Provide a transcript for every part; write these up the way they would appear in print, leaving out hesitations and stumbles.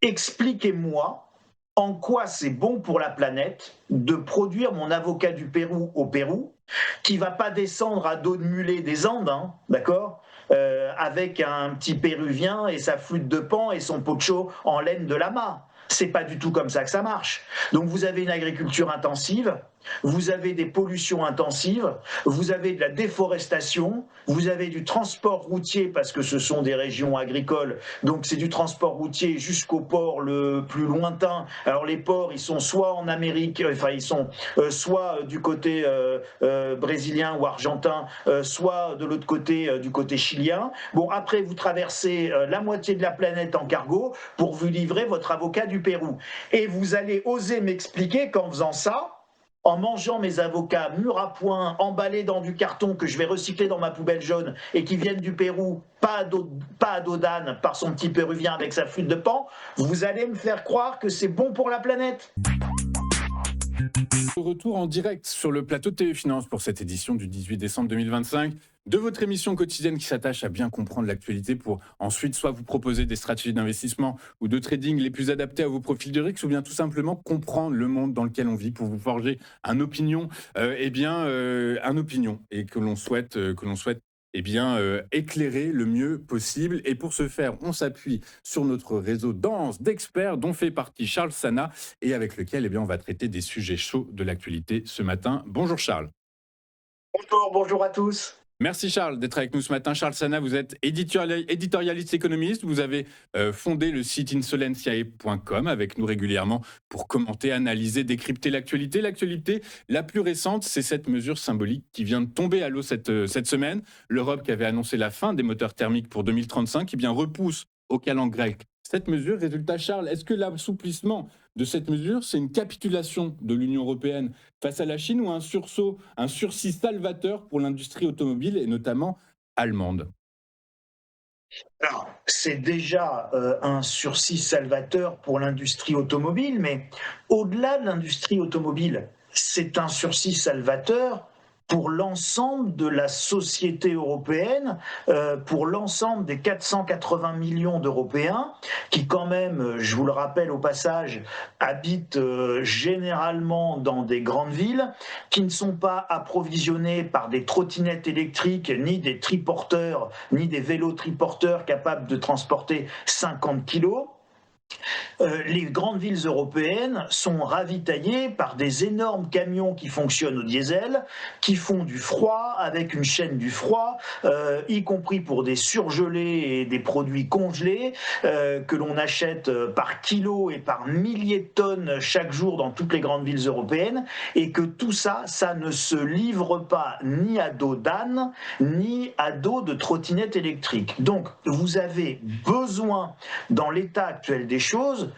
expliquez-moi en quoi c'est bon pour la planète de produire mon avocat du Pérou au Pérou, qui va pas descendre à dos de mulet des Andes, hein, d'accord, avec un petit Péruvien et sa flûte de pan et son pocho en laine de lama. C'est pas du tout comme ça que ça marche. Donc vous avez une agriculture intensive, vous avez des pollutions intensives, vous avez de la déforestation, vous avez du transport routier parce que ce sont des régions agricoles, donc c'est du transport routier jusqu'au port le plus lointain. Alors les ports, ils sont soit en Amérique, enfin ils sont soit du côté brésilien ou argentin, soit de l'autre côté, du côté chilien. Bon, après vous traversez la moitié de la planète en cargo pour vous livrer votre avocat du Pérou. Et vous allez oser m'expliquer qu'en faisant ça, en mangeant mes avocats mûrs à point, emballés dans du carton que je vais recycler dans ma poubelle jaune et qui viennent du Pérou, pas à dos d'âne par son petit péruvien avec sa flûte de pan, vous allez me faire croire que c'est bon pour la planète. Retour en direct sur le plateau de Téléfinance pour cette édition du 18 décembre 2025 de votre émission quotidienne qui s'attache à bien comprendre l'actualité pour ensuite soit vous proposer des stratégies d'investissement ou de trading les plus adaptées à vos profils de risque ou bien tout simplement comprendre le monde dans lequel on vit pour vous forger un opinion, un opinion et que l'on souhaite éclairer le mieux possible. Et pour ce faire, on s'appuie sur notre réseau dense d'experts dont fait partie Charles Sana et avec lequel on va traiter des sujets chauds de l'actualité ce matin. Bonjour Charles. Bonjour à tous. Merci Charles d'être avec nous ce matin. Charles Sana, vous êtes éditorialiste économiste. Vous avez fondé le site insolentiae.com avec nous régulièrement pour commenter, analyser, décrypter l'actualité. L'actualité la plus récente, c'est cette mesure symbolique qui vient de tomber à l'eau cette semaine. L'Europe qui avait annoncé la fin des moteurs thermiques pour 2035, qui repousse au calendrier grec cette mesure. Résultat, Charles, est-ce que l'assouplissement de cette mesure, c'est une capitulation de l'Union européenne face à la Chine ou un sursis salvateur pour l'industrie automobile et notamment allemande? Alors, c'est déjà un sursis salvateur pour l'industrie automobile, mais au-delà de l'industrie automobile, c'est un sursis salvateur pour l'ensemble de la société européenne, pour l'ensemble des 480 millions d'Européens qui quand même, je vous le rappelle au passage, habitent généralement dans des grandes villes, qui ne sont pas approvisionnés par des trottinettes électriques, ni des triporteurs, ni des vélos triporteurs capables de transporter 50 kilos. Les grandes villes européennes sont ravitaillées par des énormes camions qui fonctionnent au diesel, qui font du froid avec une chaîne du froid, y compris pour des surgelés et des produits congelés que l'on achète par kilo et par milliers de tonnes chaque jour dans toutes les grandes villes européennes, et que tout ça, ça ne se livre pas ni à dos d'âne, ni à dos de trottinette électrique. Donc, vous avez besoin, dans l'état actuel des choses,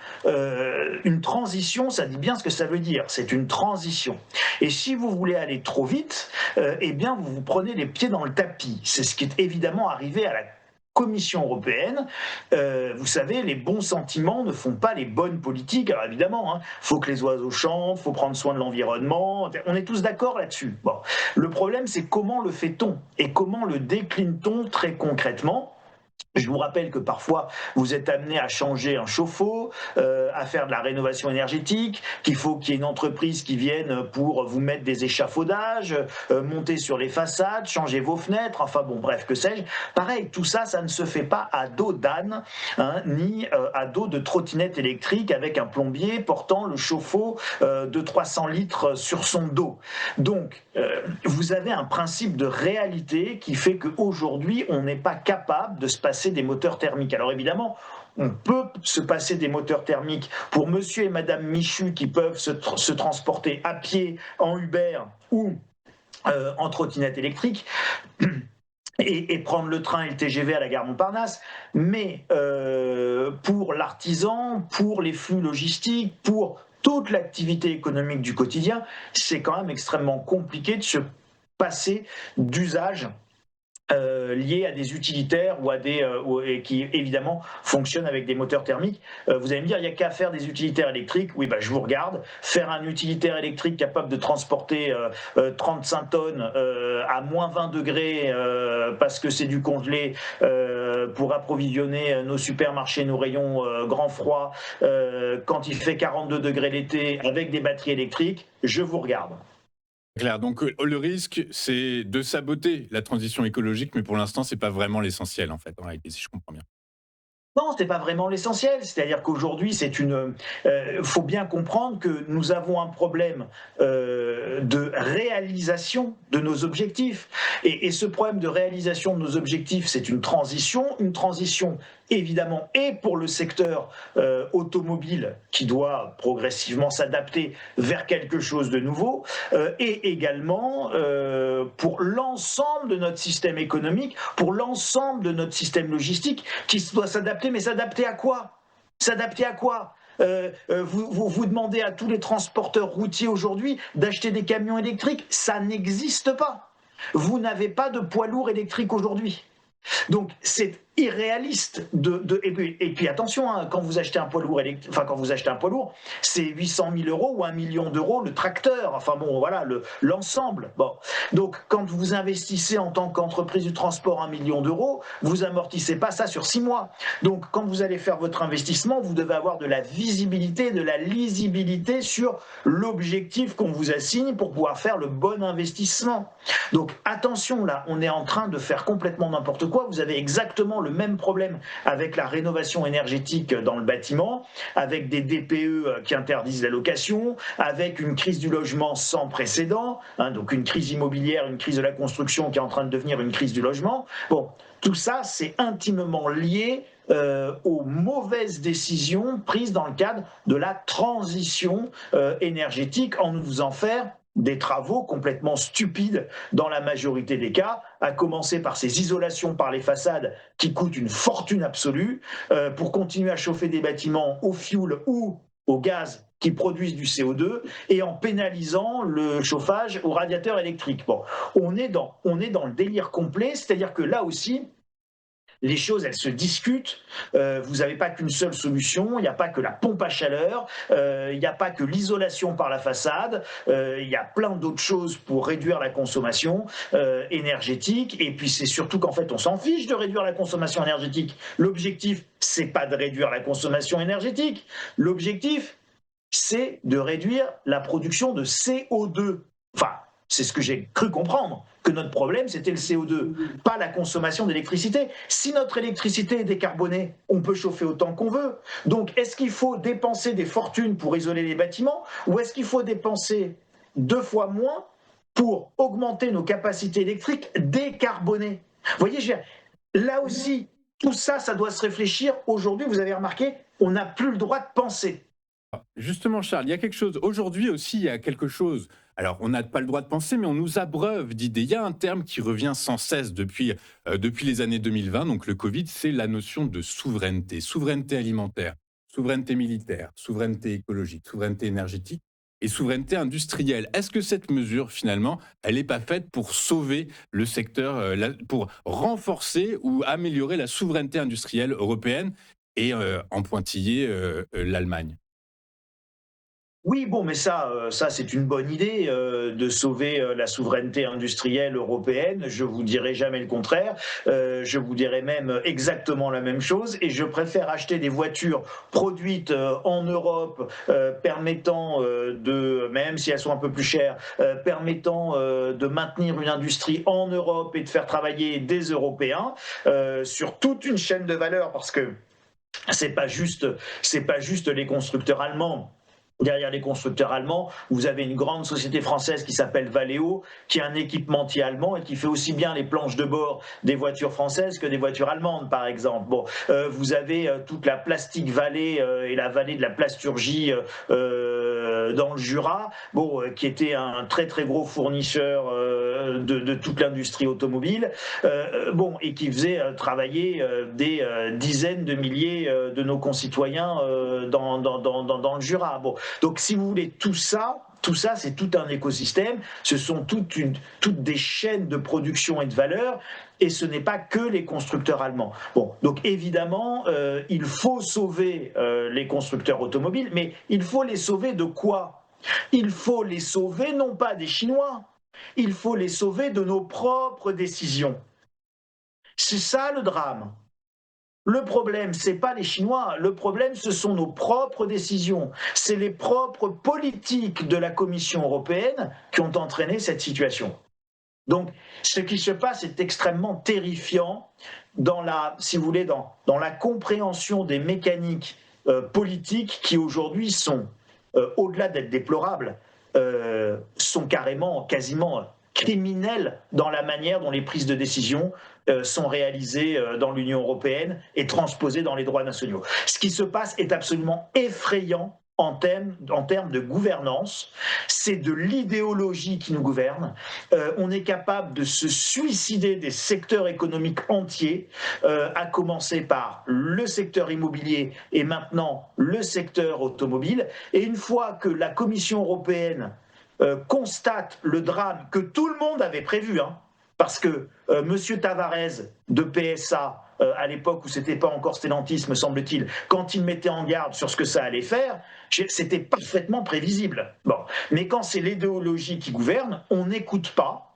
une transition, ça dit bien ce que ça veut dire, c'est une transition. Et si vous voulez aller trop vite, eh bien vous vous prenez les pieds dans le tapis. C'est ce qui est évidemment arrivé à la Commission européenne. Vous savez, les bons sentiments ne font pas les bonnes politiques. Alors évidemment, faut que les oiseaux chantent, faut prendre soin de l'environnement, on est tous d'accord là-dessus. Bon. Le problème, c'est comment le fait-on et comment le décline-t-on très concrètement. Je vous rappelle que parfois, vous êtes amené à changer un chauffe-eau, à faire de la rénovation énergétique, qu'il faut qu'il y ait une entreprise qui vienne pour vous mettre des échafaudages, monter sur les façades, changer vos fenêtres, enfin bon, bref, que sais-je. Pareil, tout ça, ça ne se fait pas à dos d'âne, ni à dos de trottinette électrique avec un plombier portant le chauffe-eau de 300 litres sur son dos. Donc, vous avez un principe de réalité qui fait qu'aujourd'hui, on n'est pas capable de se passer des moteurs thermiques. Alors évidemment, on peut se passer des moteurs thermiques pour monsieur et madame Michu qui peuvent se transporter à pied, en Uber ou en trottinette électrique. Et prendre le train et le TGV à la gare Montparnasse, mais pour l'artisan, pour les flux logistiques, pour toute l'activité économique du quotidien, c'est quand même extrêmement compliqué de se passer d'usage liés à des utilitaires et qui évidemment fonctionnent avec des moteurs thermiques. Vous allez me dire, il n'y a qu'à faire des utilitaires électriques. Oui, bah, je vous regarde. Faire un utilitaire électrique capable de transporter 35 tonnes à moins 20 degrés parce que c'est du congelé pour approvisionner nos supermarchés, nos rayons grand froid quand il fait 42 degrés l'été avec des batteries électriques, je vous regarde. Claire, donc le risque, c'est de saboter la transition écologique, mais pour l'instant, c'est pas vraiment l'essentiel, en fait, en réalité, si je comprends bien. Non, c'est pas vraiment l'essentiel. C'est-à-dire qu'aujourd'hui, faut bien comprendre que nous avons un problème de réalisation de nos objectifs. Et ce problème de réalisation de nos objectifs, c'est une transition évidemment et pour le secteur automobile qui doit progressivement s'adapter vers quelque chose de nouveau, et également pour l'ensemble de notre système économique, pour l'ensemble de notre système logistique qui doit s'adapter, mais s'adapter à quoi? S'adapter à quoi? Vous demandez à tous les transporteurs routiers aujourd'hui d'acheter des camions électriques, ça n'existe pas. Vous n'avez pas de poids lourd électrique aujourd'hui. Donc c'est irréaliste et puis attention, hein, quand vous achetez un poids lourd c'est 800 000 euros ou 1 million d'euros le tracteur, enfin bon voilà l'ensemble. Bon. Donc quand vous investissez en tant qu'entreprise du transport 1 million d'euros, vous amortissez pas ça sur 6 mois. Donc quand vous allez faire votre investissement, vous devez avoir de la visibilité, de la lisibilité sur l'objectif qu'on vous assigne pour pouvoir faire le bon investissement. Donc attention, là on est en train de faire complètement n'importe quoi. Vous avez exactement le même problème avec la rénovation énergétique dans le bâtiment, avec des DPE qui interdisent la location, avec une crise du logement sans précédent, hein, donc une crise immobilière, une crise de la construction qui est en train de devenir une crise du logement. Bon, tout ça, c'est intimement lié aux mauvaises décisions prises dans le cadre de la transition énergétique en nous faisant faire des travaux complètement stupides dans la majorité des cas, à commencer par ces isolations par les façades qui coûtent une fortune absolue pour continuer à chauffer des bâtiments au fioul ou au gaz qui produisent du CO2 et en pénalisant le chauffage au radiateur électrique. Bon, on est dans le délire complet, c'est-à-dire que là aussi, les choses, elles se discutent. Vous n'avez pas qu'une seule solution. Il n'y a pas que la pompe à chaleur. Il n'y a pas que l'isolation par la façade. Il y a plein d'autres choses pour réduire la consommation énergétique. Et puis c'est surtout qu'en fait, on s'en fiche de réduire la consommation énergétique. L'objectif, c'est pas de réduire la consommation énergétique. L'objectif, c'est de réduire la production de CO2. Enfin, c'est ce que j'ai cru comprendre, que notre problème, c'était le CO2, pas la consommation d'électricité. Si notre électricité est décarbonée, on peut chauffer autant qu'on veut. Donc, est-ce qu'il faut dépenser des fortunes pour isoler les bâtiments ou est-ce qu'il faut dépenser 2 fois moins pour augmenter nos capacités électriques décarbonées? Vous voyez, là aussi, tout ça, ça doit se réfléchir. Aujourd'hui, vous avez remarqué, on n'a plus le droit de penser. Justement, Charles, il y a quelque chose. Aujourd'hui aussi, il y a quelque chose. Alors, on n'a pas le droit de penser, mais on nous abreuve d'idées. Il y a un terme qui revient sans cesse depuis les années 2020, donc le Covid, c'est la notion de souveraineté. Souveraineté alimentaire, souveraineté militaire, souveraineté écologique, souveraineté énergétique et souveraineté industrielle. Est-ce que cette mesure, finalement, elle n'est pas faite pour sauver le secteur, pour renforcer ou améliorer la souveraineté industrielle européenne et en pointiller l'Allemagne? Oui, bon, mais ça c'est une bonne idée de sauver la souveraineté industrielle européenne. Je vous dirai jamais le contraire. Je vous dirai même exactement la même chose. Et je préfère acheter des voitures produites en Europe, permettant même si elles sont un peu plus chères, permettant de maintenir une industrie en Europe et de faire travailler des Européens sur toute une chaîne de valeur, parce que c'est pas juste les constructeurs allemands. Derrière les constructeurs allemands, vous avez une grande société française qui s'appelle Valeo, qui est un équipementier allemand et qui fait aussi bien les planches de bord des voitures françaises que des voitures allemandes, par exemple. Bon, vous avez toute la Plastic Valley et la vallée de la plasturgie dans le Jura, bon, qui était un très très gros fournisseur de toute l'industrie automobile, bon, et qui faisait travailler des dizaines de milliers de nos concitoyens dans le Jura. Bon, donc si vous voulez tout ça, tout ça, c'est tout un écosystème, ce sont toutes des chaînes de production et de valeur, et ce n'est pas que les constructeurs allemands. Bon, donc évidemment, il faut sauver les constructeurs automobiles, mais il faut les sauver de quoi? Il faut les sauver non pas des Chinois, il faut les sauver de nos propres décisions. C'est ça le drame. Le problème, ce n'est pas les Chinois, le problème, ce sont nos propres décisions. C'est les propres politiques de la Commission européenne qui ont entraîné cette situation. Donc, ce qui se passe est extrêmement terrifiant dans la, si vous voulez, dans la compréhension des mécaniques politiques qui aujourd'hui sont, au-delà d'être déplorables, sont quasiment criminelles dans la manière dont les prises de décision sont réalisées dans l'Union européenne et transposées dans les droits nationaux. Ce qui se passe est absolument effrayant en termes de gouvernance. C'est de l'idéologie qui nous gouverne. On est capable de se suicider des secteurs économiques entiers, à commencer par le secteur immobilier et maintenant le secteur automobile. Et une fois que la Commission européenne constate le drame que tout le monde avait prévu, parce que M. Tavares de PSA, à l'époque où c'était pas encore Stellantis, me semble-t-il, quand il mettait en garde sur ce que ça allait faire, c'était parfaitement prévisible. Bon. Mais quand c'est l'idéologie qui gouverne, on n'écoute pas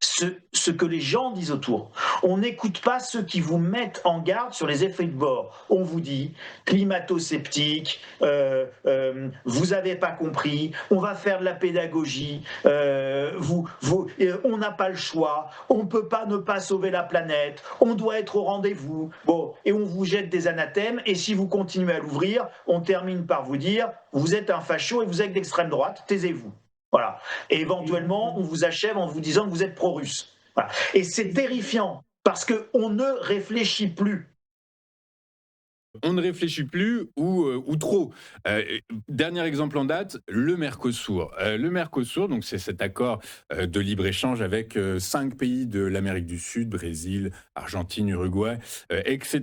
ce que les gens disent autour. On n'écoute pas ceux qui vous mettent en garde sur les effets de bord. On vous dit, climato-sceptique, vous n'avez pas compris, on va faire de la pédagogie, on n'a pas le choix, on ne peut pas ne pas sauver la planète, on doit être au rendez-vous. Bon, et on vous jette des anathèmes, et si vous continuez à l'ouvrir, on termine par vous dire, vous êtes un facho et vous êtes d'extrême droite, taisez-vous. Voilà. Et éventuellement, on vous achève en vous disant que vous êtes pro-russe. Voilà. Et c'est terrifiant parce qu'on ne réfléchit plus. On ne réfléchit plus ou trop. Dernier exemple en date, le Mercosur. Le Mercosur, donc c'est cet accord de libre-échange avec 5 pays de l'Amérique du Sud, Brésil, Argentine, Uruguay, etc.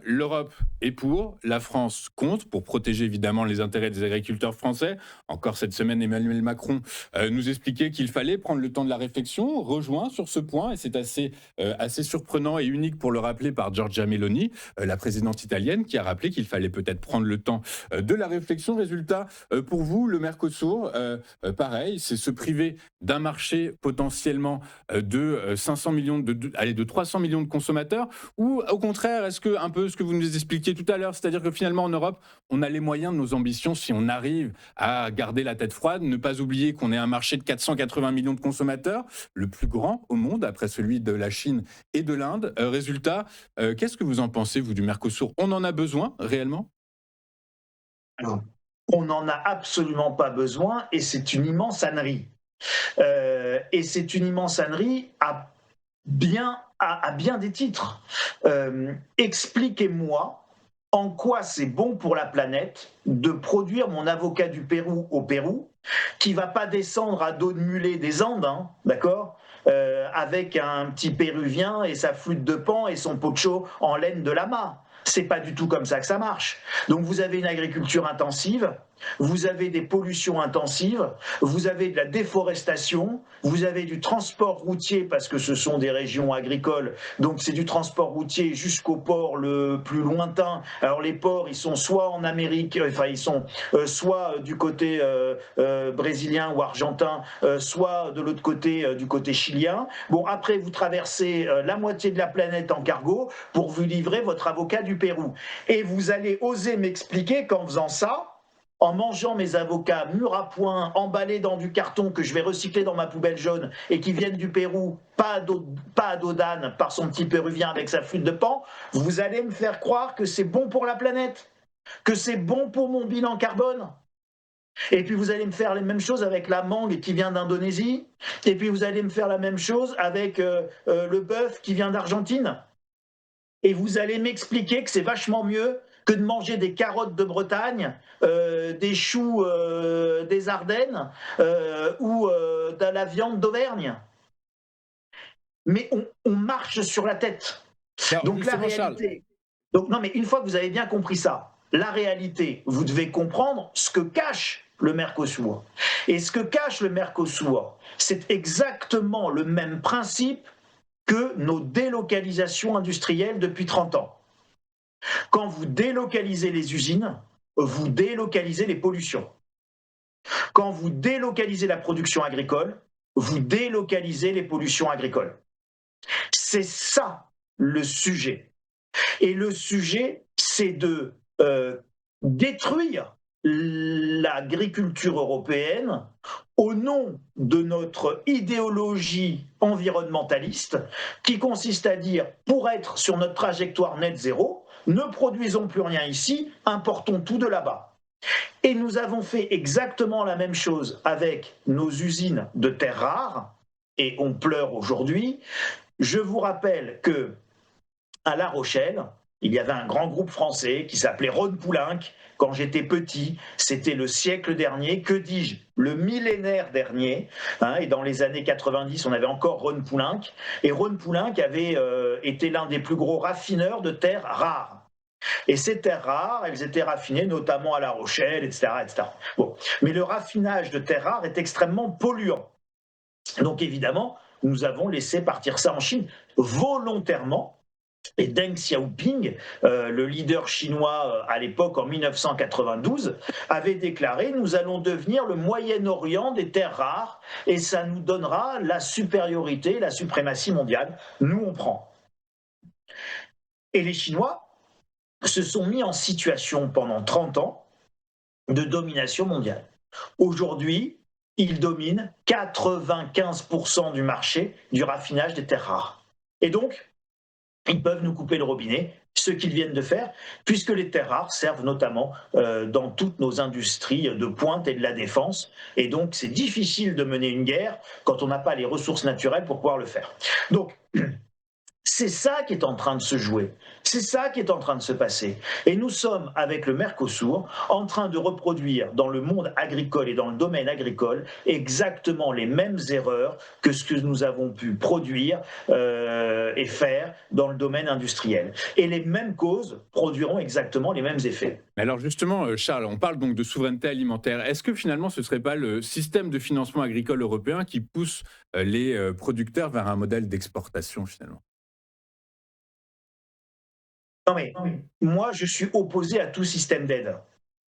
L'Europe est pour, la France contre, pour protéger évidemment les intérêts des agriculteurs français. Encore cette semaine, Emmanuel Macron nous expliquait qu'il fallait prendre le temps de la réflexion, rejoint sur ce point, et c'est assez surprenant et unique pour le rappeler par Giorgia Meloni, la présidente italienne, qui a rappelé qu'il fallait peut-être prendre le temps de la réflexion. Résultat, pour vous, le Mercosur, pareil, c'est se priver d'un marché potentiellement de 500 millions, de 300 millions de consommateurs, ou au contraire, est-ce que un peu ce que vous nous expliquiez tout à l'heure, c'est-à-dire que finalement en Europe, on a les moyens de nos ambitions si on arrive à garder la tête froide, ne pas oublier qu'on est un marché de 480 millions de consommateurs, le plus grand au monde après celui de la Chine et de l'Inde. Résultat, qu'est-ce que vous en pensez, vous, du Mercosur? On en a besoin réellement? Alors, on n'en a absolument pas besoin et c'est une immense ânerie. Et c'est une immense ânerie à bien des titres. Expliquez-moi en quoi c'est bon pour la planète de produire mon avocat du Pérou au Pérou, qui ne va pas descendre à dos de mulet des Andes, d'accord, avec un petit Péruvien et sa flûte de pan et son pocho en laine de lama. C'est pas du tout comme ça que ça marche. Donc vous avez une agriculture intensive, vous avez des pollutions intensives, vous avez de la déforestation, vous avez du transport routier parce que ce sont des régions agricoles, donc c'est du transport routier jusqu'au port le plus lointain. Alors les ports, ils sont soit en Amérique, enfin ils sont soit du côté brésilien ou argentin, soit de l'autre côté, du côté chilien. Bon, après vous traversez la moitié de la planète en cargo pour vous livrer votre avocat du Pérou. Et vous allez oser m'expliquer qu'en faisant ça, en mangeant mes avocats mûrs à point, emballés dans du carton que je vais recycler dans ma poubelle jaune et qui viennent du Pérou, pas à dos d'âne par son petit péruvien avec sa flûte de pan, vous allez me faire croire que c'est bon pour la planète, que c'est bon pour mon bilan carbone. Et puis vous allez me faire les mêmes choses avec la mangue qui vient d'Indonésie, et puis vous allez me faire la même chose avec le bœuf qui vient d'Argentine. Et vous allez m'expliquer que c'est vachement mieux que de manger des carottes de Bretagne, des choux des Ardennes ou de la viande d'Auvergne. Mais on marche sur la tête. Alors, donc la réalité. Donc, non, mais une fois que vous avez bien compris ça, la réalité, vous devez comprendre ce que cache le Mercosur. Et ce que cache le Mercosur, c'est exactement le même principe que nos délocalisations industrielles depuis 30 ans. Quand vous délocalisez les usines, vous délocalisez les pollutions. Quand vous délocalisez la production agricole, vous délocalisez les pollutions agricoles. C'est ça le sujet. Et le sujet, c'est de détruire l'agriculture européenne au nom de notre idéologie environnementaliste qui consiste à dire, pour être sur notre trajectoire net zéro, ne produisons plus rien ici, importons tout de là-bas. Et nous avons fait exactement la même chose avec nos usines de terres rares, et on pleure aujourd'hui. Je vous rappelle que à La Rochelle, il y avait un grand groupe français qui s'appelait Rhône-Poulenc. Quand j'étais petit, c'était le siècle dernier, que dis-je, le millénaire dernier. Et dans les années 90, on avait encore Rhône-Poulenc. Et Rhône-Poulenc avait été l'un des plus gros raffineurs de terres rares. Et ces terres rares, elles étaient raffinées notamment à La Rochelle, etc. etc. Bon. Mais le raffinage de terres rares est extrêmement polluant. Donc évidemment, nous avons laissé partir ça en Chine volontairement. Et Deng Xiaoping, le leader chinois à l'époque en 1992, avait déclaré « Nous allons devenir le Moyen-Orient des terres rares et ça nous donnera la supériorité, la suprématie mondiale. Nous, on prend. » Et les Chinois se sont mis en situation pendant 30 ans de domination mondiale. Aujourd'hui, ils dominent 95% du marché du raffinage des terres rares. Et donc, ils peuvent nous couper le robinet, ce qu'ils viennent de faire, puisque les terres rares servent notamment dans toutes nos industries de pointe et de la défense. Et donc, c'est difficile de mener une guerre quand on n'a pas les ressources naturelles pour pouvoir le faire. Donc, c'est ça qui est en train de se jouer, c'est ça qui est en train de se passer. Et nous sommes, avec le Mercosur, en train de reproduire dans le monde agricole et dans le domaine agricole exactement les mêmes erreurs que ce que nous avons pu produire et faire dans le domaine industriel. Et les mêmes causes produiront exactement les mêmes effets. Mais alors justement, Charles, on parle donc de souveraineté alimentaire. Est-ce que finalement ce ne serait pas le système de financement agricole européen qui pousse les producteurs vers un modèle d'exportation finalement ? Non mais, moi je suis opposé à tout système d'aide.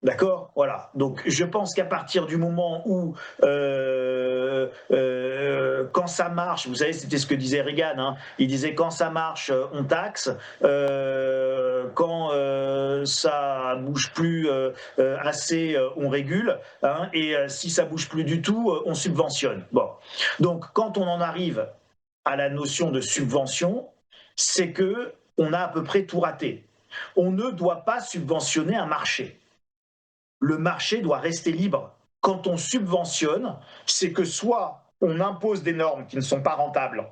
D'accord. Voilà. Donc je pense qu'à partir du moment où, quand ça marche, vous savez, c'était ce que disait Reagan, hein, il disait quand ça marche, on taxe, quand ça bouge plus assez, on régule, hein, et si ça bouge plus du tout, on subventionne. Bon. Donc quand on en arrive à la notion de subvention, c'est que on a à peu près tout raté. On ne doit pas subventionner un marché. Le marché doit rester libre. Quand on subventionne, c'est que soit on impose des normes qui ne sont pas rentables,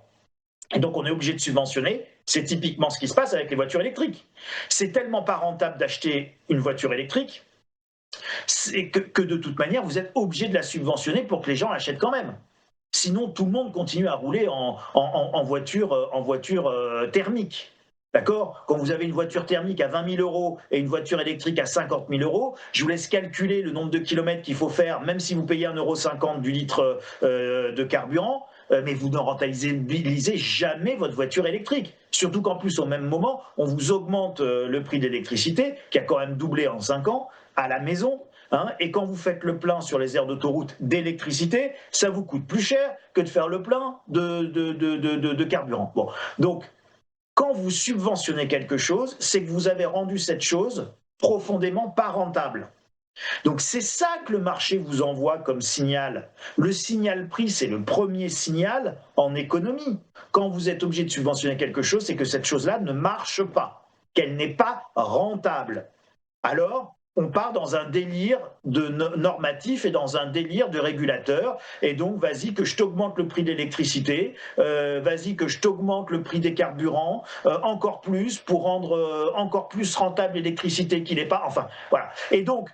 et donc on est obligé de subventionner. C'est typiquement ce qui se passe avec les voitures électriques. C'est tellement pas rentable d'acheter une voiture électrique que de toute manière, vous êtes obligé de la subventionner pour que les gens l'achètent quand même. Sinon, tout le monde continue à rouler en voiture thermique. D'accord. Quand vous avez une voiture thermique à 20 000 € et une voiture électrique à 50 000 €, je vous laisse calculer le nombre de kilomètres qu'il faut faire, même si vous payez 1,50 € du litre de carburant, mais vous ne rentabilisez jamais votre voiture électrique. Surtout qu'en plus, au même moment, on vous augmente le prix de l'électricité, qui a quand même doublé en 5 ans, à la maison. Hein, et quand vous faites le plein sur les aires d'autoroute d'électricité, ça vous coûte plus cher que de faire le plein de carburant. Bon, donc, quand vous subventionnez quelque chose, c'est que vous avez rendu cette chose profondément pas rentable. Donc c'est ça que le marché vous envoie comme signal. Le signal prix, c'est le premier signal en économie. Quand vous êtes obligé de subventionner quelque chose, c'est que cette chose-là ne marche pas, qu'elle n'est pas rentable. Alors, on part dans un délire de normatif et dans un délire de régulateur. Et donc, vas-y que je t'augmente le prix de l'électricité, vas-y que je t'augmente le prix des carburants, encore plus pour rendre encore plus rentable l'électricité qu'il n'est pas. Enfin, voilà. Et donc,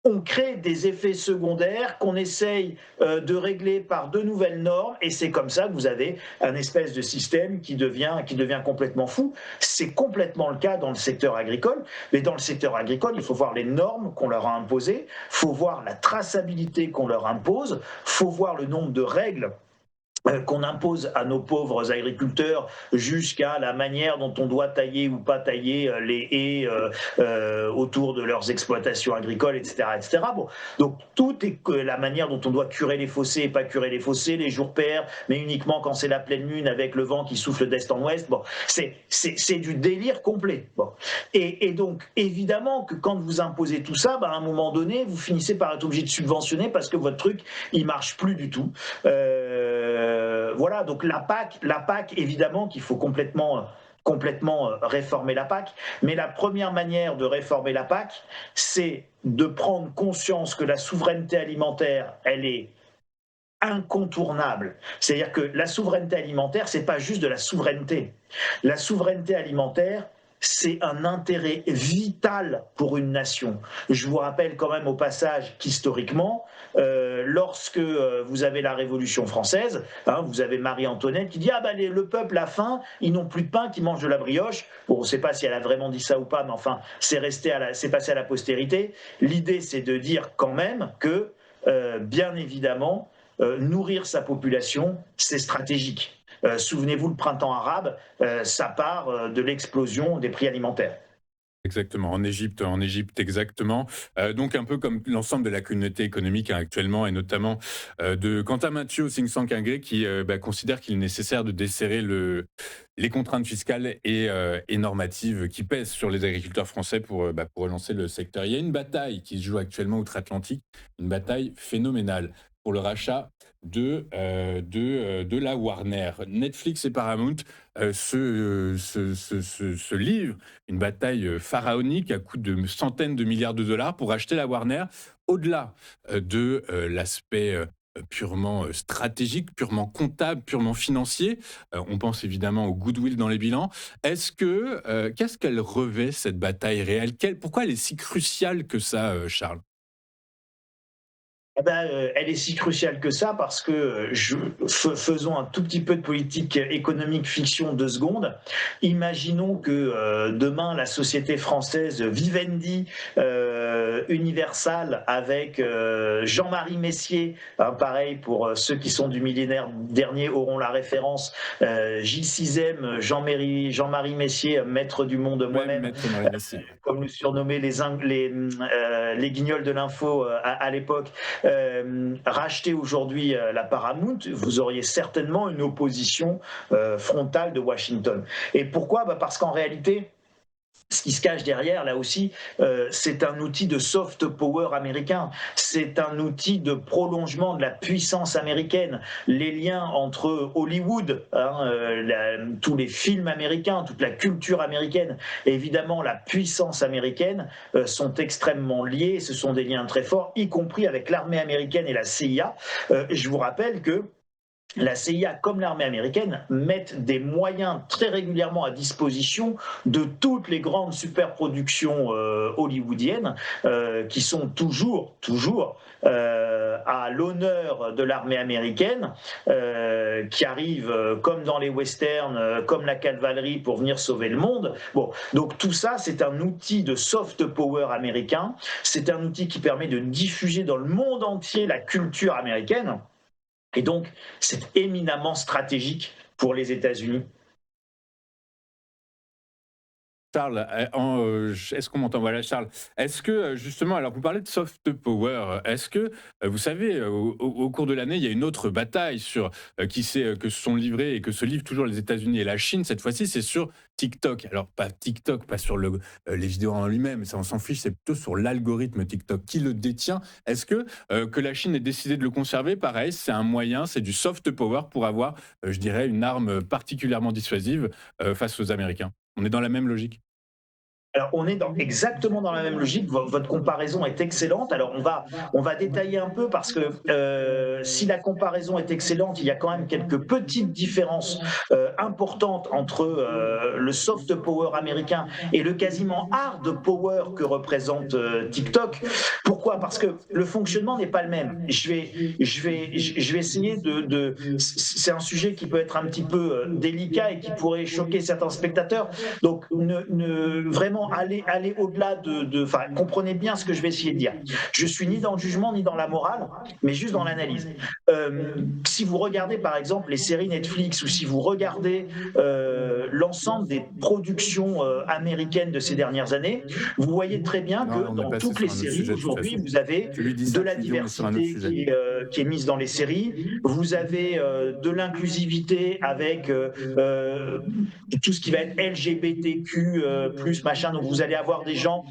on crée des effets secondaires qu'on essaye de régler par de nouvelles normes, et c'est comme ça que vous avez un espèce de système qui devient complètement fou. C'est complètement le cas dans le secteur agricole, mais dans le secteur agricole, il faut voir les normes qu'on leur a imposées, il faut voir la traçabilité qu'on leur impose, il faut voir le nombre de règles qu'on impose à nos pauvres agriculteurs, jusqu'à la manière dont on doit tailler ou pas tailler les haies autour de leurs exploitations agricoles, etc., etc. Bon, donc tout est que la manière dont on doit curer les fossés et pas curer les fossés, les jours pairs, mais uniquement quand c'est la pleine lune avec le vent qui souffle d'est en ouest. Bon, c'est du délire complet. Bon, et donc évidemment que quand vous imposez tout ça, à un moment donné, vous finissez par être obligé de subventionner parce que votre truc il marche plus du tout. Voilà, donc la PAC, évidemment qu'il faut complètement réformer la PAC, mais la première manière de réformer la PAC, c'est de prendre conscience que la souveraineté alimentaire, elle est incontournable. C'est-à-dire que la souveraineté alimentaire, c'est pas juste de la souveraineté. La souveraineté alimentaire, c'est un intérêt vital pour une nation. Je vous rappelle quand même au passage qu'historiquement, lorsque vous avez la Révolution française, vous avez Marie-Antoinette qui dit « Ah ben le peuple a faim, ils n'ont plus de pain, qu'ils mangent de la brioche ». Bon, on ne sait pas si elle a vraiment dit ça ou pas, mais enfin, c'est passé à la postérité. L'idée, c'est de dire quand même que, bien évidemment, nourrir sa population, c'est stratégique. Souvenez-vous, le printemps arabe, ça part de l'explosion des prix alimentaires. Exactement, en Égypte exactement. Donc un peu comme l'ensemble de la communauté économique, hein, actuellement, et notamment de Quentin Mathieu au think tank Ingré, qui considère qu'il est nécessaire de desserrer les contraintes fiscales et normatives qui pèsent sur les agriculteurs français pour relancer le secteur. Il y a une bataille qui se joue actuellement outre-Atlantique, une bataille phénoménale pour le rachat de la Warner. Netflix et Paramount se livrent une bataille pharaonique à coût de centaines de milliards de dollars pour acheter la Warner, au-delà de l'aspect purement stratégique, purement comptable, purement financier. On pense évidemment au goodwill dans les bilans. Qu'est-ce qu'elle revêt, cette bataille réelle? Pourquoi elle est si cruciale que ça, Charles? Elle est si cruciale que ça parce que faisons un tout petit peu de politique économique fiction 2 secondes. Imaginons que demain la société française Vivendi Universal avec Jean-Marie Messier, pareil pour ceux qui sont du millénaire dernier auront la référence, J6M, Jean-Marie Messier, maître du monde moi-même, comme le surnommaient les guignols de l'info à l'époque, racheter aujourd'hui la Paramount, vous auriez certainement une opposition frontale de Washington. Et pourquoi? Parce qu'en réalité, ce qui se cache derrière, là aussi, c'est un outil de soft power américain. C'est un outil de prolongement de la puissance américaine. Les liens entre Hollywood, tous les films américains, toute la culture américaine, et évidemment la puissance américaine sont extrêmement liés. Ce sont des liens très forts, y compris avec l'armée américaine et la CIA. Je vous rappelle que la CIA comme l'armée américaine mettent des moyens très régulièrement à disposition de toutes les grandes superproductions hollywoodiennes qui sont toujours à l'honneur de l'armée américaine, qui arrivent comme dans les westerns, comme la cavalerie pour venir sauver le monde. Bon, donc tout ça, c'est un outil de soft power américain, c'est un outil qui permet de diffuser dans le monde entier la culture américaine. Et donc, c'est éminemment stratégique pour les États-Unis. Charles, est-ce qu'on m'entend? Voilà, Charles. Est-ce que, justement, alors vous parlez de soft power, est-ce que, vous savez, au cours de l'année, il y a une autre bataille que se sont livrés et que se livrent toujours les États-Unis et la Chine. Cette fois-ci, c'est sur TikTok. Alors pas TikTok, pas sur les vidéos en lui-même, ça on s'en fiche, c'est plutôt sur l'algorithme TikTok. Qui le détient? Est-ce que la Chine ait décidé de le conserver? Pareil, c'est un moyen, c'est du soft power pour avoir, je dirais, une arme particulièrement dissuasive, face aux Américains. On est dans la même logique? Alors, on est exactement dans la même logique. Votre comparaison est excellente. Alors, on va détailler un peu parce que si la comparaison est excellente, il y a quand même quelques petites différences importantes entre le soft power américain et le quasiment hard power que représente TikTok. Pourquoi? Parce que le fonctionnement n'est pas le même. Je vais essayer c'est un sujet qui peut être un petit peu délicat et qui pourrait choquer certains spectateurs. Donc, vraiment aller au-delà enfin, comprenez bien ce que je vais essayer de dire. Je suis ni dans le jugement ni dans la morale, mais juste dans l'analyse. Si vous regardez par exemple les séries Netflix ou si vous regardez l'ensemble des productions américaines de ces dernières années, vous voyez très bien Non, que on est dans passé toutes les sur un autre séries sujet de toute aujourd'hui, façon. vous avez Tu lui dis de ça, la tu lui dis on est sur un autre diversité sujet. qui est mise dans les séries, vous avez de l'inclusivité avec tout ce qui va être LGBTQ plus machin. Donc vous allez avoir des gens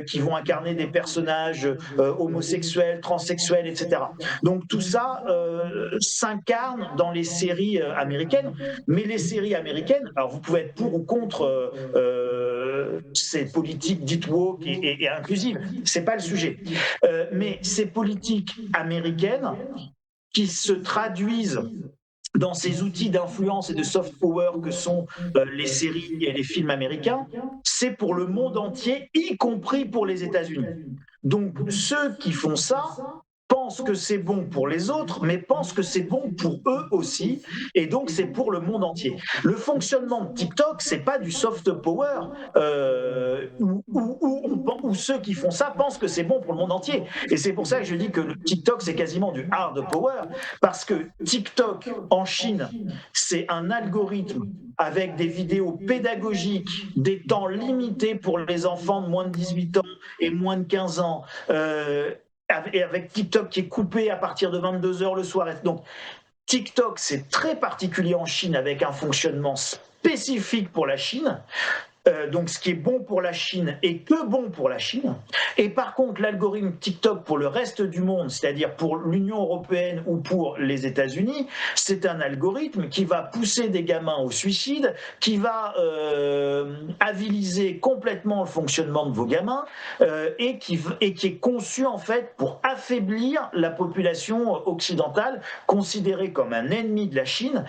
qui vont incarner des personnages homosexuels, transsexuels, etc. Donc tout ça s'incarne dans les séries américaines. Mais les séries américaines, alors vous pouvez être pour ou contre ces politiques dites woke et inclusives, c'est pas le sujet. Mais ces politiques américaines qui se traduisent dans ces outils d'influence et de soft power que sont les séries et les films américains, c'est pour le monde entier, y compris pour les États-Unis. Donc ceux qui font ça pensent que c'est bon pour les autres, mais pensent que c'est bon pour eux aussi, et donc c'est pour le monde entier. Le fonctionnement de TikTok, c'est pas du soft power où ceux qui font ça pensent que c'est bon pour le monde entier. Et c'est pour ça que je dis que le TikTok, c'est quasiment du hard power, parce que TikTok en Chine, c'est un algorithme avec des vidéos pédagogiques, des temps limités pour les enfants de moins de 18 ans et moins de 15 ans, et avec TikTok qui est coupé à partir de 22h le soir. Donc TikTok, c'est très particulier en Chine avec un fonctionnement spécifique pour la Chine. Donc ce qui est bon pour la Chine est que bon pour la Chine. Et par contre, l'algorithme TikTok pour le reste du monde, c'est-à-dire pour l'Union européenne ou pour les États-Unis, c'est un algorithme qui va pousser des gamins au suicide, qui va aviliser complètement le fonctionnement de vos gamins et qui est conçu en fait pour affaiblir la population occidentale, considérée comme un ennemi de la Chine.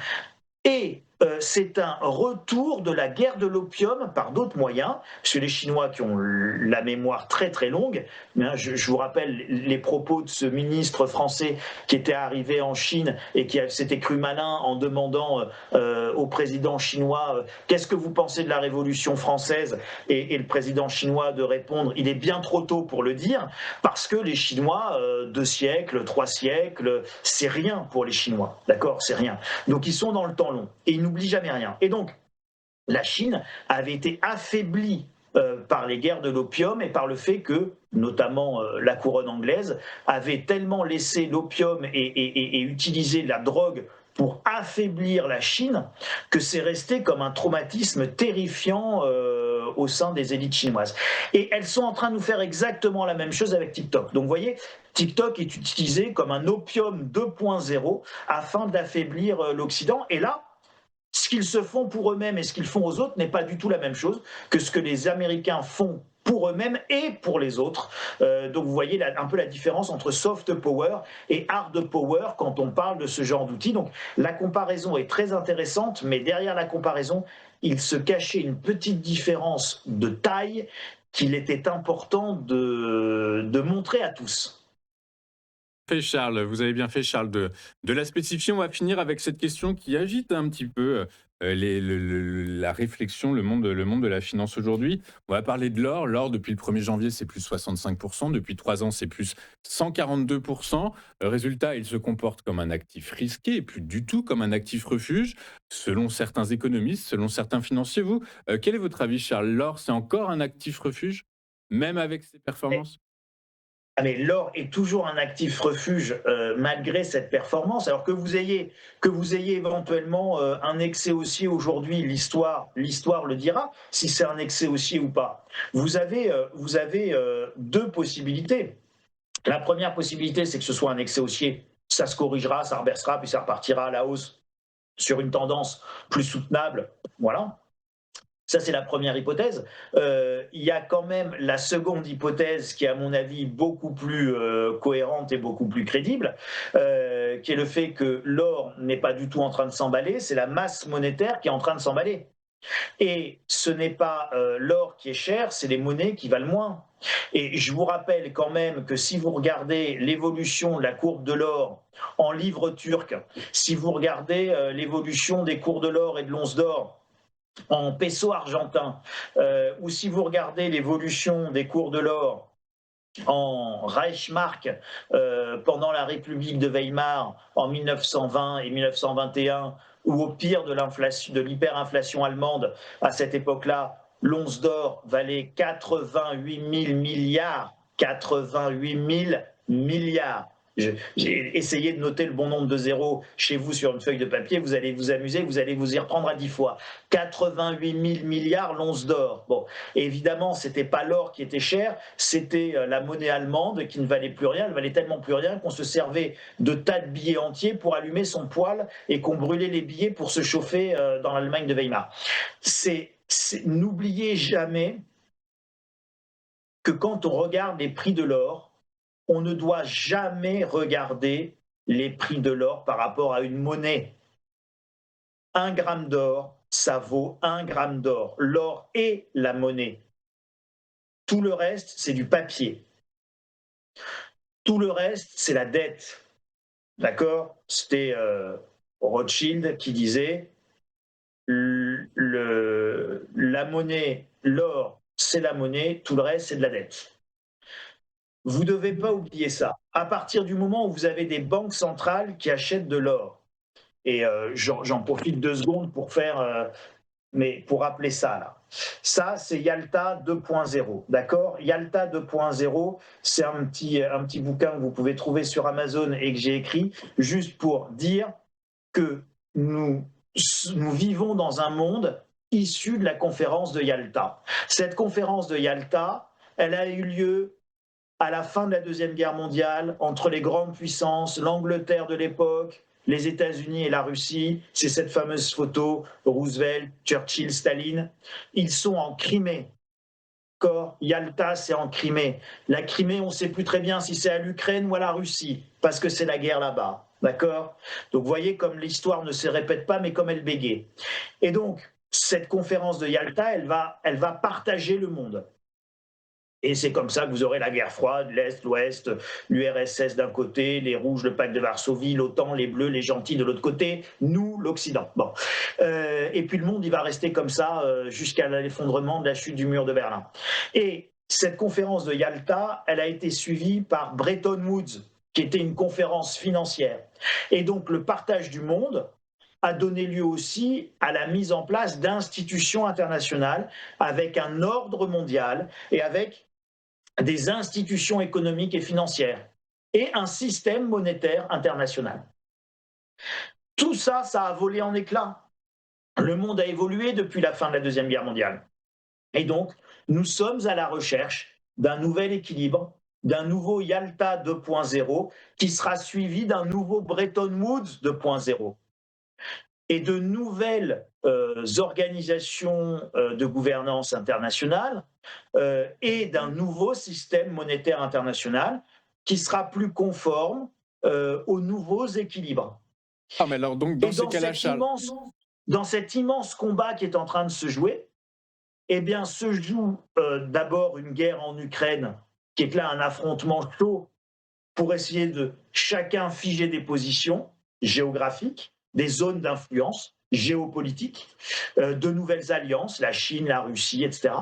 Et c'est un retour de la guerre de l'opium par d'autres moyens, parce que les Chinois qui ont la mémoire très très longue, je vous rappelle les propos de ce ministre français qui était arrivé en Chine et qui s'était cru malin en demandant au président chinois qu'est-ce que vous pensez de la Révolution française, et le président chinois de répondre il est bien trop tôt pour le dire, parce que les Chinois, 2 siècles, 3 siècles, c'est rien pour les Chinois, d'accord, c'est rien. Donc ils sont dans le temps long et ils n'oublient jamais rien. Et donc la Chine avait été affaiblie par les guerres de l'opium et par le fait que, notamment la couronne anglaise, avait tellement laissé l'opium et utilisé la drogue pour affaiblir la Chine que c'est resté comme un traumatisme terrifiant au sein des élites chinoises. Et elles sont en train de nous faire exactement la même chose avec TikTok. Donc vous voyez, TikTok est utilisé comme un opium 2.0 afin d'affaiblir l'Occident. Et là, ce qu'ils se font pour eux-mêmes et ce qu'ils font aux autres n'est pas du tout la même chose que ce que les Américains font pour eux-mêmes et pour les autres. Donc vous voyez un peu la différence entre soft power et hard power quand on parle de ce genre d'outils. Donc la comparaison est très intéressante, mais derrière la comparaison, il se cachait une petite différence de taille qu'il était important de montrer à tous. Charles, vous avez bien fait, Charles, de la spécifier. On va finir avec cette question qui agite un petit peu la réflexion, le monde de la finance aujourd'hui. On va parler de l'or. L'or, depuis le 1er janvier, c'est plus 65%. Depuis 3 ans, c'est plus 142%. Résultat, il se comporte comme un actif risqué et plus du tout comme un actif refuge, selon certains économistes, selon certains financiers. Vous, quel est votre avis, Charles? L'or, c'est encore un actif refuge, même avec ses performances? Ah mais l'or est toujours un actif refuge malgré cette performance. Alors que vous ayez éventuellement un excès haussier aujourd'hui, l'histoire le dira si c'est un excès haussier ou pas. Vous avez 2 possibilités. La première possibilité, c'est que ce soit un excès haussier. Ça se corrigera, ça reversera, puis ça repartira à la hausse sur une tendance plus soutenable. Voilà. Ça, c'est la première hypothèse. Il y a quand même la seconde hypothèse qui est, à mon avis, beaucoup plus cohérente et beaucoup plus crédible, qui est le fait que l'or n'est pas du tout en train de s'emballer, c'est la masse monétaire qui est en train de s'emballer. Et ce n'est pas l'or qui est cher, c'est les monnaies qui valent moins. Et je vous rappelle quand même que si vous regardez l'évolution de la courbe de l'or en livres turcs, si vous regardez l'évolution des cours de l'or et de l'once d'or en peso argentin, ou si vous regardez l'évolution des cours de l'or en Reichsmark pendant la République de Weimar en 1920 et 1921, ou au pire de l'hyperinflation allemande à cette époque-là, l'once d'or valait 88 000 milliards. 88 000 milliards. J'ai essayé de noter le bon nombre de zéros chez vous sur une feuille de papier, vous allez vous amuser, vous allez vous y reprendre à 10 fois. 88 000 milliards l'once d'or. Bon, évidemment, ce n'était pas l'or qui était cher, c'était la monnaie allemande qui ne valait plus rien, elle valait tellement plus rien qu'on se servait de tas de billets entiers pour allumer son poêle et qu'on brûlait les billets pour se chauffer dans l'Allemagne de Weimar. N'oubliez jamais que quand on regarde les prix de l'or, on ne doit jamais regarder les prix de l'or par rapport à une monnaie. 1 gramme d'or, ça vaut 1 gramme d'or. L'or est la monnaie. Tout le reste, c'est du papier. Tout le reste, c'est la dette. D'accord? C'était Rothschild qui disait la monnaie, l'or, c'est la monnaie, tout le reste, c'est de la dette. Vous ne devez pas oublier ça. À partir du moment où vous avez des banques centrales qui achètent de l'or, et j'en profite 2 secondes pour pour rappeler ça là. Ça, c'est Yalta 2.0, d'accord? Yalta 2.0, c'est un petit bouquin que vous pouvez trouver sur Amazon et que j'ai écrit, juste pour dire que nous vivons dans un monde issu de la conférence de Yalta. Cette conférence de Yalta, elle a eu lieu à la fin de la Deuxième Guerre mondiale, entre les grandes puissances, l'Angleterre de l'époque, les États-Unis et la Russie. C'est cette fameuse photo, Roosevelt, Churchill, Staline. Ils sont en Crimée. Yalta, c'est en Crimée. La Crimée, on ne sait plus très bien si c'est à l'Ukraine ou à la Russie, parce que c'est la guerre là-bas. D'accord? Donc, vous voyez comme l'histoire ne se répète pas, mais comme elle bégaye. Et donc, cette conférence de Yalta, elle va partager le monde. Et c'est comme ça que vous aurez la guerre froide, l'Est, l'Ouest, l'URSS d'un côté, les rouges, le pacte de Varsovie, l'OTAN, les bleus, les gentils de l'autre côté, nous, l'Occident. Bon. Et puis le monde, il va rester comme ça jusqu'à l'effondrement de la chute du mur de Berlin. Et cette conférence de Yalta, elle a été suivie par Bretton Woods, qui était une conférence financière. Et donc le partage du monde a donné lieu aussi à la mise en place d'institutions internationales avec un ordre mondial et avec des institutions économiques et financières et un système monétaire international. Tout ça, ça a volé en éclats. Le monde a évolué depuis la fin de la Deuxième Guerre mondiale. Et donc, nous sommes à la recherche d'un nouvel équilibre, d'un nouveau Yalta 2.0 qui sera suivi d'un nouveau Bretton Woods 2.0 et de nouvelles organisations de gouvernance internationale et d'un nouveau système monétaire international qui sera plus conforme aux nouveaux équilibres. Ah, mais alors, donc, dans Et ces cas-là, Charles, dans cet immense combat qui est en train de se jouer, eh bien, se joue d'abord une guerre en Ukraine, qui est là un affrontement chaud pour essayer de chacun figer des positions géographiques, des zones d'influence géopolitique, de nouvelles alliances, la Chine, la Russie, etc.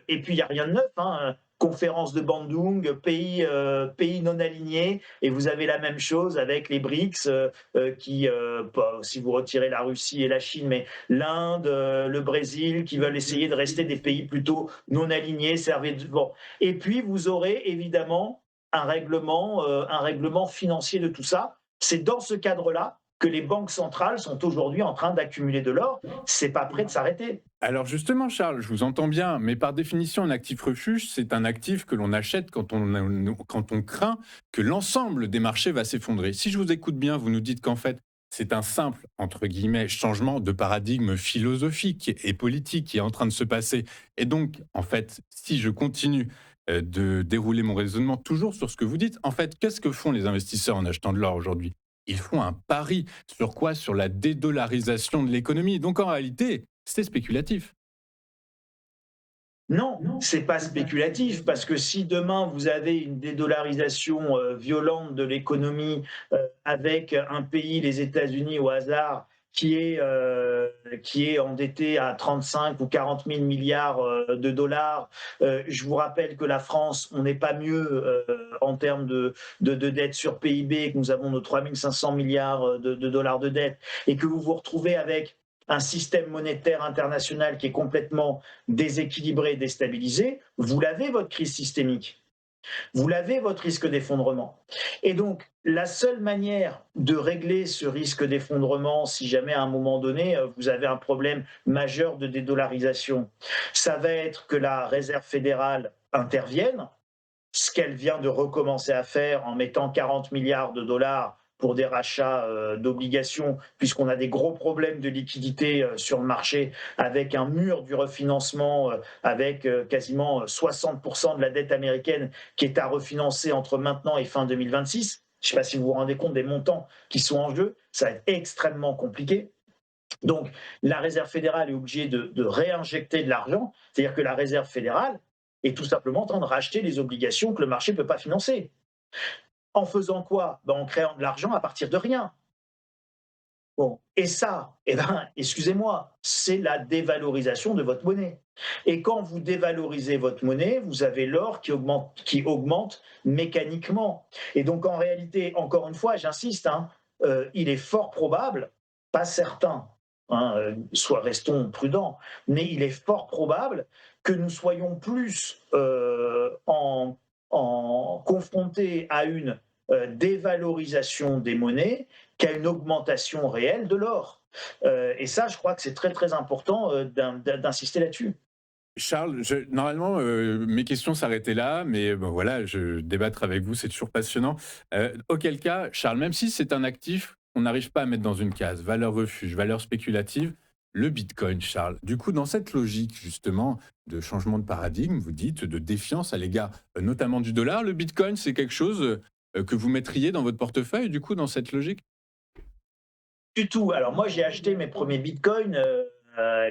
Et puis, il n'y a rien de neuf. Conférence de Bandung, pays non alignés, et vous avez la même chose avec les BRICS, si vous retirez la Russie et la Chine, mais l'Inde, le Brésil, qui veulent essayer de rester des pays plutôt non alignés. Bon. Et puis, vous aurez évidemment un règlement financier de tout ça. C'est dans ce cadre-là que les banques centrales sont aujourd'hui en train d'accumuler de l'or. C'est pas prêt de s'arrêter. Alors justement, Charles, je vous entends bien, mais par définition, un actif refuge, c'est un actif que l'on achète quand on craint que l'ensemble des marchés va s'effondrer. Si je vous écoute bien, vous nous dites qu'en fait, C'est un simple, entre guillemets, changement de paradigme philosophique et politique qui est en train de se passer. Et donc, en fait, si je continue de dérouler mon raisonnement toujours sur ce que vous dites, en fait, qu'est-ce que font les investisseurs en achetant de l'or aujourd'hui? Ils font un pari sur quoi? Sur la dédollarisation de l'économie. Donc, en réalité, c'est spéculatif. Non, c'est pas spéculatif parce que si demain vous avez une dédollarisation violente de l'économie avec un pays, les États-Unis au hasard, qui est endetté à 35 ou 40 000 milliards de dollars. Je vous rappelle que la France, on n'est pas mieux en termes de dette sur PIB, que nous avons nos 3 500 milliards de dollars de dette, et que vous vous retrouvez avec un système monétaire international qui est complètement déséquilibré, déstabilisé, vous l'avez votre crise systémique. Vous l'avez votre risque d'effondrement. Et donc, la seule manière de régler ce risque d'effondrement, si jamais à un moment donné, vous avez un problème majeur de dédollarisation, ça va être que la Réserve fédérale intervienne, ce qu'elle vient de recommencer à faire en mettant 40 milliards de dollars pour des rachats d'obligations, puisqu'on a des gros problèmes de liquidité sur le marché, avec un mur du refinancement, avec quasiment 60% de la dette américaine qui est à refinancer entre maintenant et fin 2026. Je ne sais pas si vous vous rendez compte des montants qui sont en jeu, ça va être extrêmement compliqué. Donc, la Réserve fédérale est obligée de réinjecter de l'argent, c'est-à-dire que la Réserve fédérale est tout simplement en train de racheter les obligations que le marché ne peut pas financer. En faisant quoi? En créant de l'argent à partir de rien. Bon, et ça, excusez-moi, c'est la dévalorisation de votre monnaie. Et quand vous dévalorisez votre monnaie, vous avez l'or qui augmente mécaniquement. Et donc en réalité, encore une fois, j'insiste, hein, il est fort probable, pas certain, hein, soit restons prudents, mais il est fort probable que nous soyons plus confrontés à une dévalorisation des monnaies qu'à une augmentation réelle de l'or. Et ça, je crois que c'est très très important d'insister là-dessus. Charles, normalement, mes questions s'arrêtaient là, mais bon, voilà, débattre avec vous, c'est toujours passionnant. Auquel cas, Charles, même si c'est un actif, on n'arrive pas à mettre dans une case, valeur refuge, valeur spéculative, le Bitcoin, Charles. Du coup, dans cette logique, justement, de changement de paradigme, vous dites, de défiance à l'égard notamment du dollar, le Bitcoin, c'est quelque chose que vous mettriez dans votre portefeuille, du coup, dans cette logique? Du tout. Alors moi, j'ai acheté mes premiers bitcoins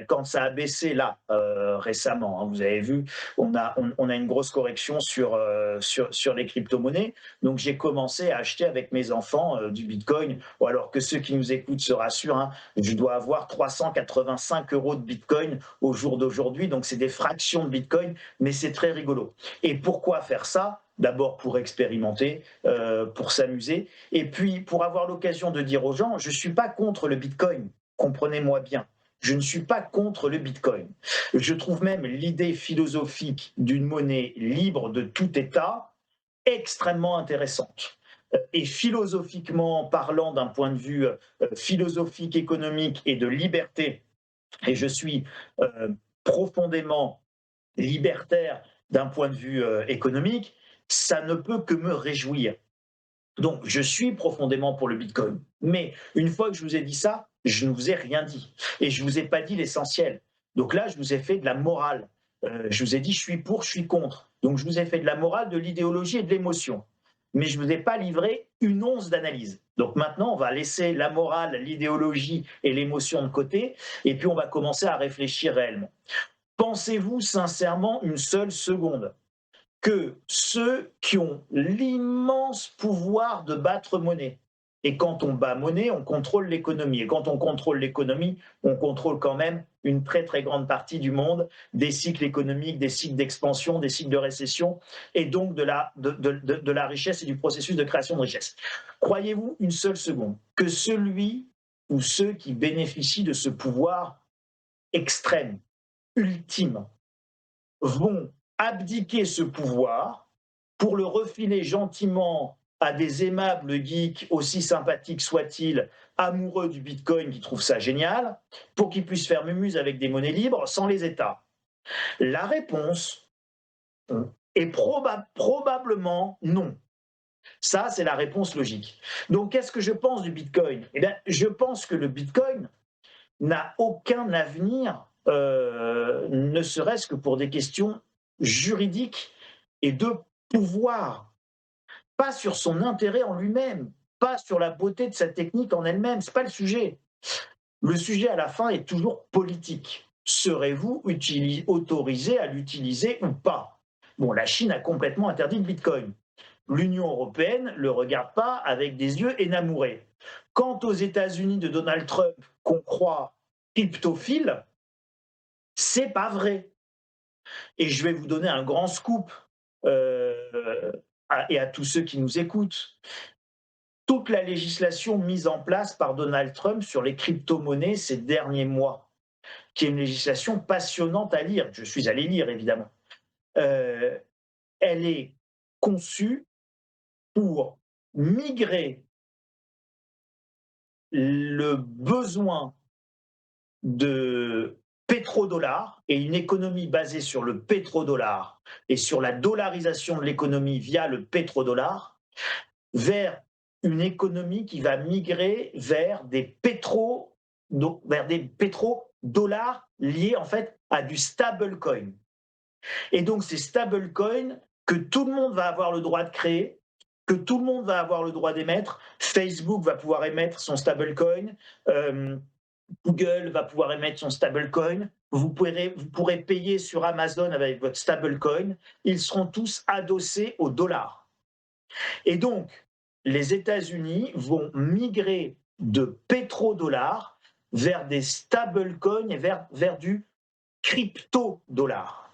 quand ça a baissé là récemment, hein. Vous avez vu, on a une grosse correction sur les crypto-monnaies. Donc j'ai commencé à acheter avec mes enfants du bitcoin. Ou alors que ceux qui nous écoutent se rassurent, hein, je dois avoir 385 euros de bitcoin au jour d'aujourd'hui. Donc c'est des fractions de bitcoin, mais c'est très rigolo. Et pourquoi faire ça? D'abord pour expérimenter, pour s'amuser, et puis pour avoir l'occasion de dire aux gens, je ne suis pas contre le Bitcoin, comprenez-moi bien. Je ne suis pas contre le Bitcoin. Je trouve même l'idée philosophique d'une monnaie libre de tout État extrêmement intéressante. Et philosophiquement parlant, d'un point de vue philosophique, économique et de liberté, et je suis profondément libertaire d'un point de vue économique, ça ne peut que me réjouir. Donc, je suis profondément pour le Bitcoin. Mais une fois que je vous ai dit ça, je ne vous ai rien dit. Et je ne vous ai pas dit l'essentiel. Donc là, je vous ai fait de la morale. Je vous ai dit, je suis pour, je suis contre. Donc, je vous ai fait de la morale, de l'idéologie et de l'émotion. Mais je ne vous ai pas livré une once d'analyse. Donc maintenant, on va laisser la morale, l'idéologie et l'émotion de côté, et puis on va commencer à réfléchir réellement. Pensez-vous sincèrement une seule seconde que ceux qui ont l'immense pouvoir de battre monnaie, et quand on bat monnaie, on contrôle l'économie, et quand on contrôle l'économie, on contrôle quand même une très très grande partie du monde, des cycles économiques, des cycles d'expansion, des cycles de récession, et donc de la richesse et du processus de création de richesse. Croyez-vous une seule seconde que celui ou ceux qui bénéficient de ce pouvoir extrême, ultime, vont abdiquer ce pouvoir pour le refiler gentiment à des aimables geeks, aussi sympathiques soient-ils, amoureux du Bitcoin qui trouvent ça génial, pour qu'ils puissent faire mumuse avec des monnaies libres sans les États? La réponse est probablement non. Ça, c'est la réponse logique. Donc, qu'est-ce que je pense du Bitcoin? Eh bien, je pense que le Bitcoin n'a aucun avenir, ne serait-ce que pour des questions juridiques et de pouvoir, pas sur son intérêt en lui-même, pas sur la beauté de sa technique en elle-même, c'est pas le sujet. Le sujet à la fin est toujours politique. Serez-vous autorisé à l'utiliser ou pas? Bon, la Chine a complètement interdit le Bitcoin. L'Union européenne ne le regarde pas avec des yeux énamourés. Quant aux États-Unis de Donald Trump, qu'on croit cryptophiles, c'est pas vrai. Et je vais vous donner un grand scoop et à tous ceux qui nous écoutent. Toute la législation mise en place par Donald Trump sur les crypto-monnaies ces derniers mois, qui est une législation passionnante à lire, je suis allé lire évidemment, euh, elle est conçue pour migrer le besoin de pétrodollars et une économie basée sur le pétrodollar et sur la dollarisation de l'économie via le pétrodollar vers une économie qui va migrer vers des pétrodollars liés en fait à du stablecoin. Et donc ces stablecoins que tout le monde va avoir le droit de créer, que tout le monde va avoir le droit d'émettre. Facebook va pouvoir émettre son stablecoin, Google va pouvoir émettre son stablecoin, vous pourrez payer sur Amazon avec votre stablecoin, ils seront tous adossés au dollar. Et donc, les États-Unis vont migrer de pétrodollars vers des stablecoins et vers du crypto-dollar.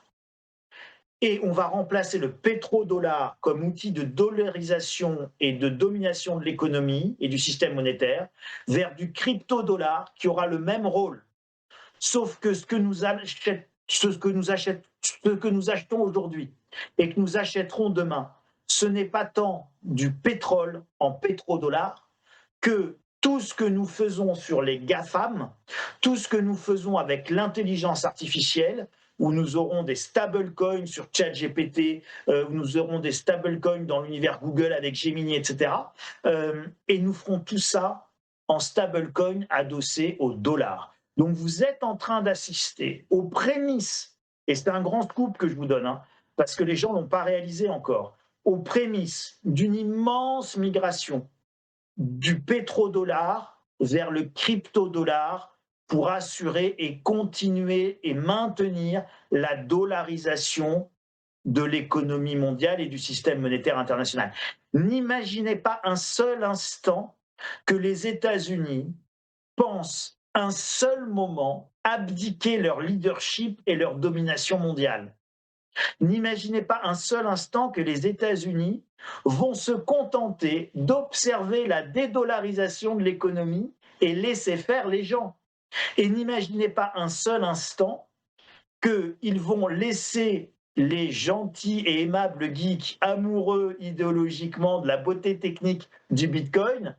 Et on va remplacer le pétrodollar comme outil de dollarisation et de domination de l'économie et du système monétaire vers du crypto-dollar qui aura le même rôle. Sauf que ce que nous achetons aujourd'hui et que nous achèterons demain, ce n'est pas tant du pétrole en pétrodollars que tout ce que nous faisons sur les GAFAM, tout ce que nous faisons avec l'intelligence artificielle, où nous aurons des stablecoins sur ChatGPT, où nous aurons des stablecoins dans l'univers Google avec Gemini, etc. Et nous ferons tout ça en stablecoin adossé au dollar. Donc vous êtes en train d'assister aux prémices, et c'est un grand scoop que je vous donne, parce que les gens ne l'ont pas réalisé encore, aux prémices d'une immense migration du pétrodollar vers le cryptodollar pour assurer et continuer et maintenir la dollarisation de l'économie mondiale et du système monétaire international. N'imaginez pas un seul instant que les États-Unis pensent un seul moment abdiquer leur leadership et leur domination mondiale. N'imaginez pas un seul instant que les États-Unis vont se contenter d'observer la dédollarisation de l'économie et laisser faire les gens. Et n'imaginez pas un seul instant qu'ils vont laisser les gentils et aimables geeks amoureux idéologiquement de la beauté technique du Bitcoin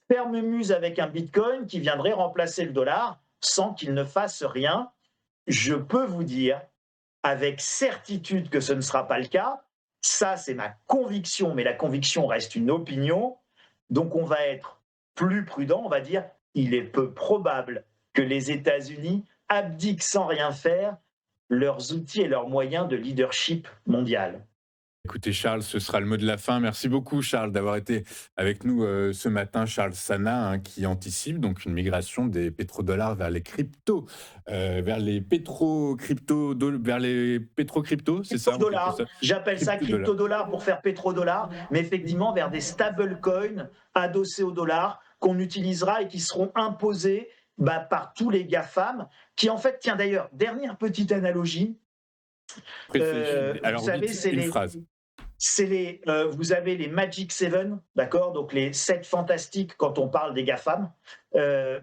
faire mumuse avec un Bitcoin qui viendrait remplacer le dollar sans qu'il ne fasse rien. Je peux vous dire avec certitude que ce ne sera pas le cas. Ça, c'est ma conviction, mais la conviction reste une opinion. Donc, on va être plus prudent, on va dire, il est peu probable que les États-Unis abdiquent sans rien faire leurs outils et leurs moyens de leadership mondial. Écoutez, Charles, ce sera le mot de la fin. Merci beaucoup, Charles, d'avoir été avec nous ce matin. Charles Sana, qui anticipe donc une migration des pétrodollars vers les cryptos, vers les pétro-cryptos, c'est ça? Crypto-dollars, j'appelle ça Crypto-dollars. crypto-dollars pour faire pétrodollars, mais effectivement vers des stablecoins adossés au dollar qu'on utilisera et qui seront imposés par tous les GAFAM, qui en fait, tiens d'ailleurs, dernière petite analogie, vous Alors, savez, vite, une phrase. vous avez les Magic Seven, d'accord, donc les 7 fantastiques quand on parle des GAFAM,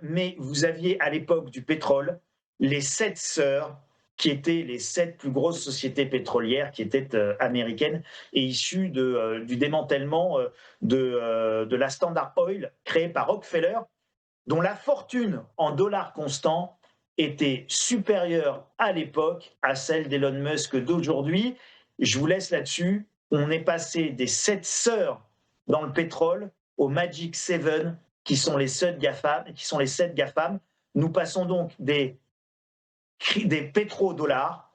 mais vous aviez à l'époque du pétrole les 7 sœurs qui étaient les 7 plus grosses sociétés pétrolières qui étaient américaines et issues du démantèlement de la Standard Oil créée par Rockefeller, dont la fortune en dollars constants était supérieure à l'époque à celle d'Elon Musk d'aujourd'hui. Je vous laisse là-dessus. On est passé des 7 sœurs dans le pétrole, au Magic Seven, qui sont les 7 GAFAM. Nous passons donc des pétrodollars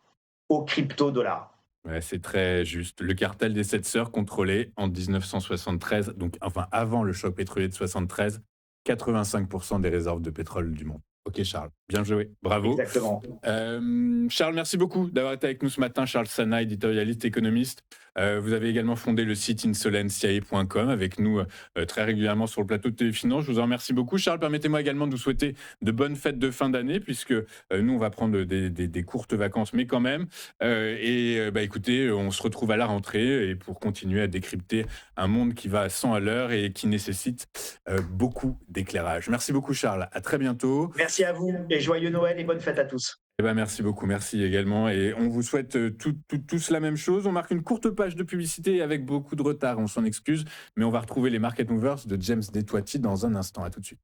aux crypto-dollars. Ouais, c'est très juste. Le cartel des Sept Sœurs contrôlait en 1973, donc enfin avant le choc pétrolier de 73, 85% des réserves de pétrole du monde. Ok Charles, bien joué, bravo. Exactement. Charles, merci beaucoup d'avoir été avec nous ce matin. Charles Sana, éditorialiste, économiste. Vous avez également fondé le site insolentiae.com avec nous très régulièrement sur le plateau de Téléfinance. Je vous en remercie beaucoup. Charles, permettez-moi également de vous souhaiter de bonnes fêtes de fin d'année, puisque nous, on va prendre des courtes vacances, mais quand même. Écoutez, on se retrouve à la rentrée et pour continuer à décrypter un monde qui va à 100 à l'heure et qui nécessite beaucoup d'éclairage. Merci beaucoup, Charles. À très bientôt. Merci à vous et joyeux Noël et bonne fête à tous. Eh ben, merci beaucoup, merci également. Et on vous souhaite tous la même chose. On marque une courte page de publicité avec beaucoup de retard, on s'en excuse, mais on va retrouver les Market Movers de James Detuati dans un instant. À tout de suite.